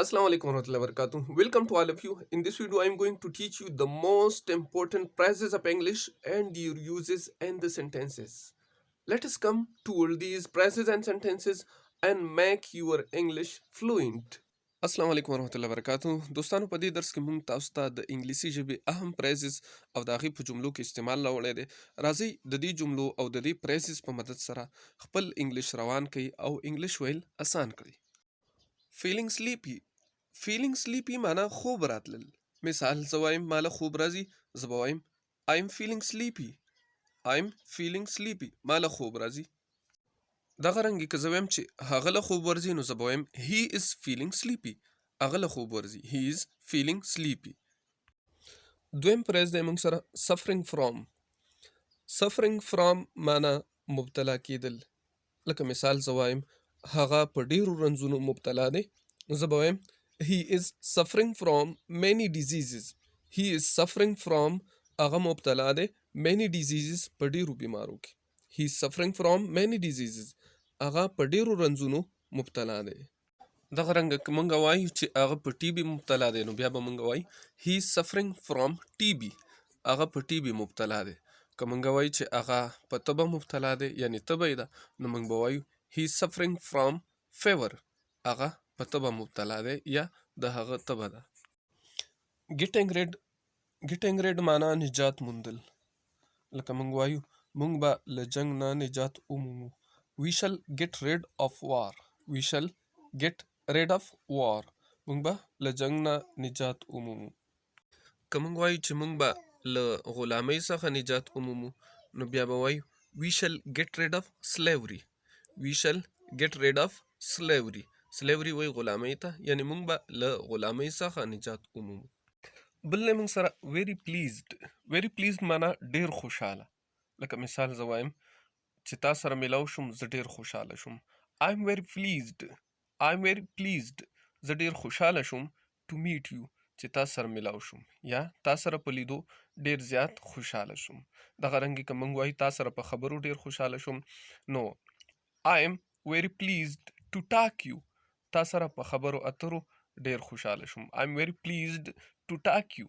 Assalamu alaikum warahmatullahi wabarakatuh. Welcome to all of you. In this video, I'm going to teach you the most important phrases of English and your uses and the sentences. Let us come to all these phrases and sentences and make your English fluent. السلام علیکم ورحمۃ اللہ وبرکاتہ دوستانو په دې درس کې مونږ تاسو ته د انګلیسي ژبې اهم پریزز او د هغې په جملو کې استعمال راوړی دی. راځئ د دې جملو او د دې پریزز په مدد سره خپل انګلیش روان کړئ او انګلیش ویل اسان کړئ. فیلینګ سلیپي فیلینګ سلیپي معنا خوب راتلل. مثال زه وایم ماله خوب راځي، زه به وایم I'm feeling sleepy. I'm feeling sleepy. ماله خوب راځي. دغه رنګې که زه وایم چې هغه له خوب ورځي نو زه به وایم He is feeling sleepy. هغه له خوب ورځي. He is feeling sleepy. دویم پریز دی موږ سره suffering from. suffering from معنا مبتلا کېدل. لکه مثال زه وایم هغه په ډېرو رنځونو مبتلا دی، زه به وایم He is suffering from many diseases. He is suffering from هغه مبتلا دی many diseases په ډېرو بیمارو کې. He is suffering from many diseases. هغه په ډېرو رنځونو مبتلا دی. دغه رنګه که مونږ وایو چې هغه په ټي بي مبتلا دی نو بیا به مونږ وایو He is suffering from TB. هغه په ټي بي مبتلا دی. که مونږ وایو چې هغه په تبه مبتلا دی یعنی تبه ده نو مونږ به وایو He is suffering from fever. هغه په تبه مبتلا دی یا د هغه تبه ده. getting rid معنا نجات موندل. لکه مونږ وایو مونږ به له جنګ نه نجات ومومو. We shall get rid of war. We shall get rid of war. مونږ به له جنګ نه نجات ومومو. که مونږ وایو چې مونږ به له غلامۍ څخه نجات ومومو نو بیا به وایو We shall get rid of slavery. We shall get rid of slavery. slavery وایي غلامۍ ته، یعنی مونږ به له غلامۍ څخه نجات ومومو. بل دی مونږ سره very pleased. very pleased معنا ډېر خوشحاله. لکه مثال زه وایم چې تا سره میلاو شوم زه ډېر خوشحاله شوم. I'm very pleased. I'm very pleased. زه ډېر خوشحاله شوم to meet you. چې تا سره میلاو شوم یا تا سره په لیدو ډېر زیات خوشحاله شوم. دغه رنګې که مونږ وایو تا سره په خبرو ډېر خوشحاله شوم نو I'm very pleased to talk you. تا سره په خبرو اترو ډېر خوشحاله شوم. I'm very pleased to talk you.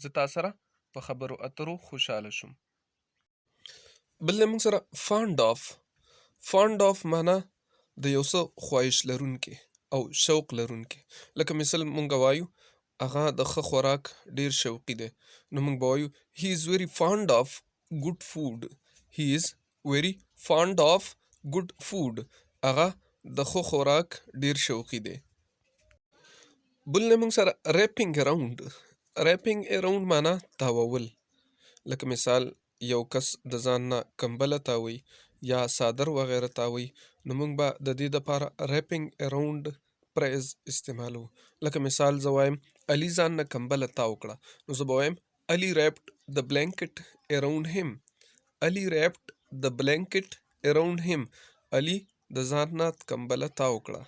زه تا سره په خبرو اترو خوشحاله شوم. بل موږ سره fond of معنا د یو څه خواهش لرونکي او شوق لرونکي. لکه مثال مونږ وایو هغه د ښه خوراک ډېر شوقي دی نو مونږ به وایو He is very fond of good food. He is very fond of good food. هغه د ښه خوراک ډېر شوقي دی. بل نه موږ سره wrapping around معنا تاوول. لکه مثال یو کس د ځان نه کمبله تاوي یا صادر وغیره تاوي نو موږ به د دې دپاره wrapping around پریز استعمالو. لکه مثال زه وایم علي ځان نه کمبله تاو کړه نو زه به وایم Ali wrapped the blanket around him. Ali wrapped the blanket around him. علي د ځان نه کمبله تاو کړه